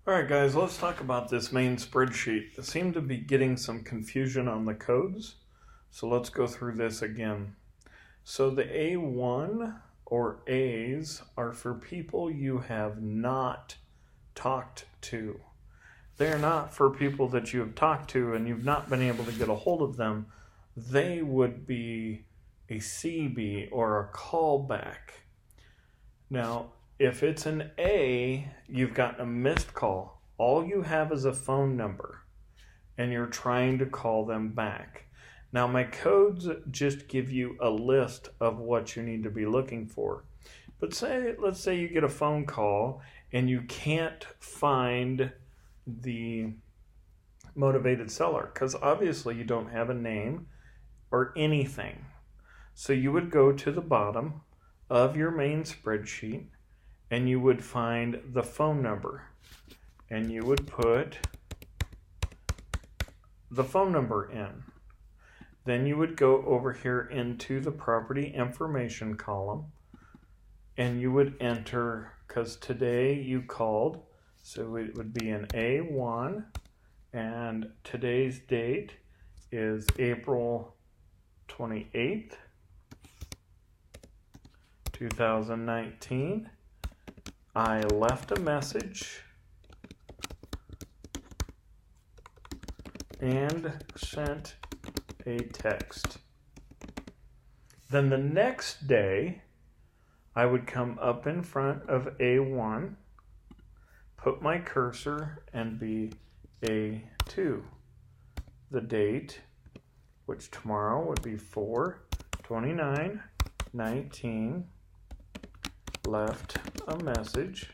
All right, guys, let's talk about this main spreadsheet. It seemed to be getting some confusion on the codes, so let's go through this again. So the A1 or A's are for people you have not talked to. They're not for people that you have talked to and you've not been able to get a hold of them. They would be a CB or a callback. Now, if it's an A, you've gotten a missed call. All you have is a phone number, and you're trying to call them back. Now, my codes just give you a list of what you need to be looking for. But let's say you get a phone call, and you can't find the motivated seller, because obviously you don't have a name or anything. So you would go to the bottom of your main spreadsheet, and you would find the phone number, and you would put the phone number in. Then you would go over here into the property information column, and you would enter, because today you called, so it would be an A1, and today's date is April 28th, 2019. I left a message and sent a text. Then the next day, I would come up in front of A1, put my cursor and be A2. The date, which tomorrow would be 4/29/19, left a message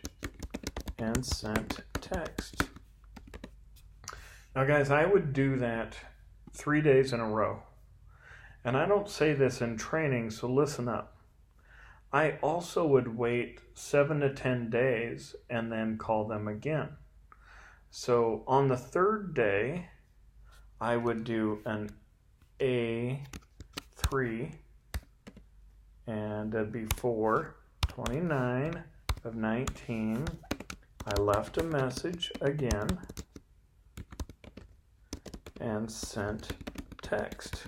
and sent text. Now guys, I would do that 3 days in a row. And I don't say this in training, so listen up. I also would wait 7 to 10 days and then call them again. So on the third day, I would do an A3, and that'd be 4/29/19. I left a message again and sent text.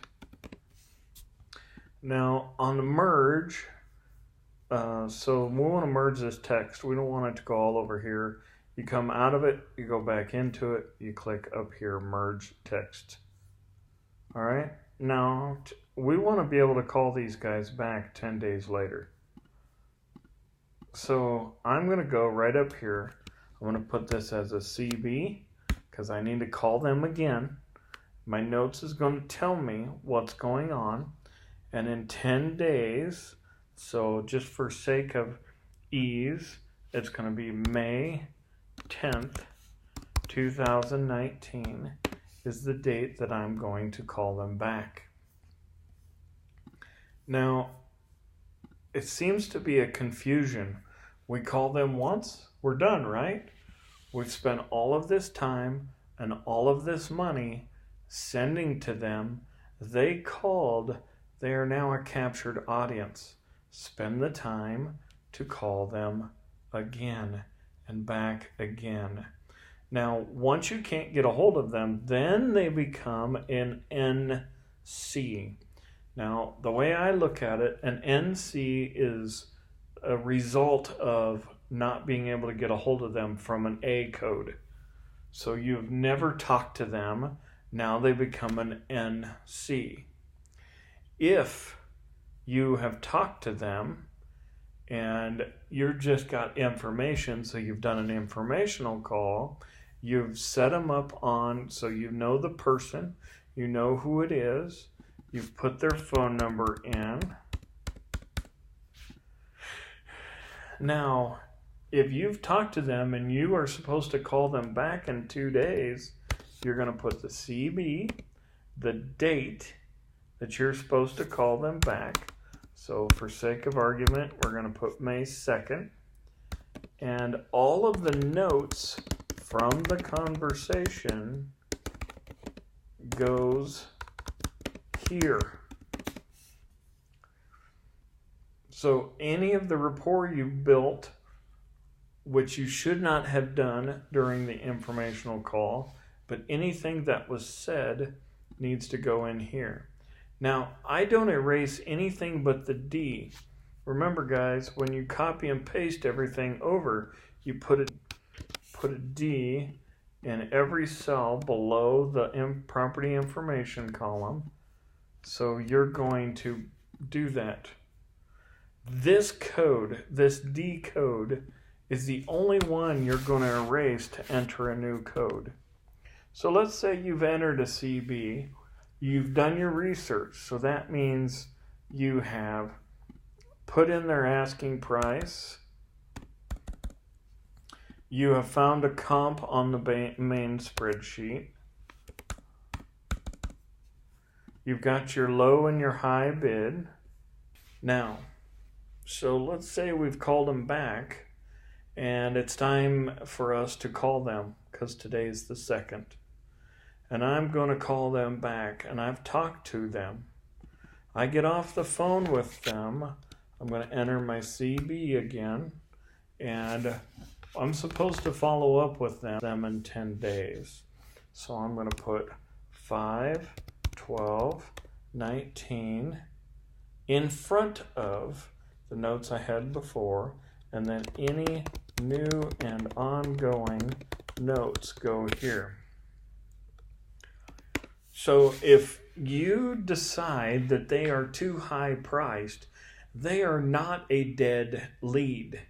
Now on the merge, so we want to merge this text. We don't want it to go all over here. You come out of it, you go back into it, you click up here, merge text. All right, now we want to be able to call these guys back 10 days later. So I'm going to go right up here. I'm going to put this as a CB because I need to call them again. My notes is going to tell me what's going on. And in 10 days, so just for sake of ease, it's going to be May 10th, 2019 is the date that I'm going to call them back. Now, it seems to be a confusion. We call them once, we're done, right? We've spent all of this time and all of this money sending to them. They called, they are now a captured audience. Spend the time to call them again and back again. Now, once you can't get a hold of them, then they become an NC. Now, the way I look at it, an NC is a result of not being able to get a hold of them from an A code. So you've never talked to them. Now they become an NC. If you have talked to them and you've just got information, so you've done an informational call, you've set them up on, so you know the person, you know who it is, you've put their phone number in. Now, if you've talked to them and you are supposed to call them back in 2 days, you're going to put the CB, the date that you're supposed to call them back. So for sake of argument, we're going to put May 2nd. And all of the notes from the conversation goes here. So any of the rapport you built which you should not have done during the informational call, but anything that was said needs to go in here. Now, I don't erase anything but the D. Remember, guys, when you copy and paste everything over, you put a D in every cell below the property information column. So you're going to do that. This code, this D code, is the only one you're going to erase to enter a new code. So let's say you've entered a CB, you've done your research, so that means you have put in their asking price, you have found a comp on the main spreadsheet, you've got your low and your high bid. Now, so let's say we've called them back, and it's time for us to call them because today is the 2nd. And I'm going to call them back, and I've talked to them. I get off the phone with them. I'm going to enter my CB again, and I'm supposed to follow up with them in 10 days. So I'm going to put 5, 12, 19 in front of the notes I had before, and then any new and ongoing notes go here. So if you decide that they are too high priced, they are not a dead lead.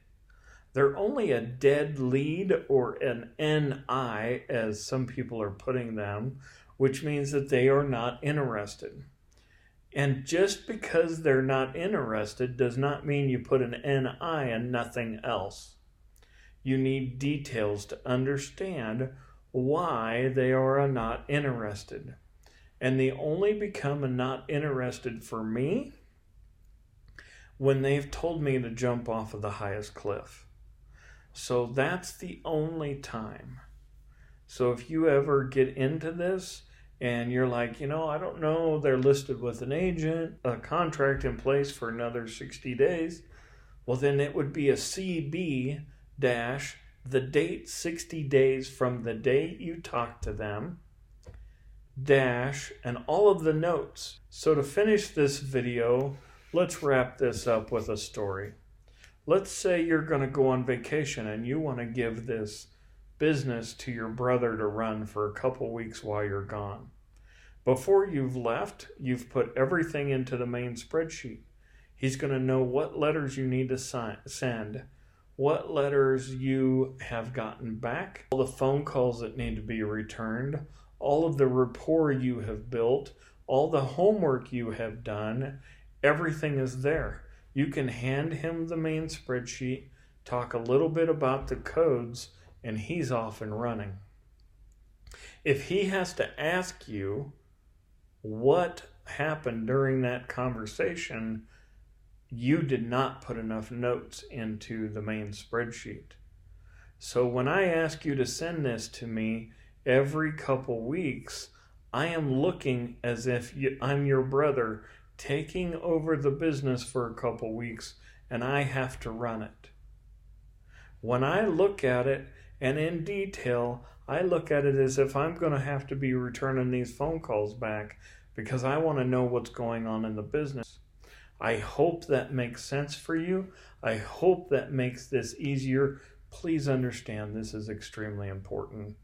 They're only a dead lead, or an NI, as some people are putting them, which means that they are not interested. And just because they're not interested does not mean you put an NI and nothing else. You need details to understand why they are not interested. And they only become a not interested for me when they've told me to jump off of the highest cliff. So that's the only time. So if you ever get into this and you're like, I don't know, they're listed with an agent, a contract in place for another 60 days, well then it would be a CB dash the date 60 days from the date you talk to them, dash, and all of the notes. So to finish this video, let's wrap this up with a story. Let's say you're going to go on vacation and you want to give this business to your brother to run for a couple weeks while you're gone. Before you've left, you've put everything into the main spreadsheet. He's going to know what letters you need to send, what letters you have gotten back, all the phone calls that need to be returned, all of the rapport you have built, all the homework you have done, everything is there. You can hand him the main spreadsheet, talk a little bit about the codes, and he's off and running. If he has to ask you what happened during that conversation, you did not put enough notes into the main spreadsheet. So when I ask you to send this to me every couple weeks, I am looking as if I'm your brother taking over the business for a couple weeks, and I have to run it. When I look at it, and in detail, I look at it as if I'm going to have to be returning these phone calls back because I want to know what's going on in the business. I hope that makes sense for you. I hope that makes this easier. Please understand this is extremely important.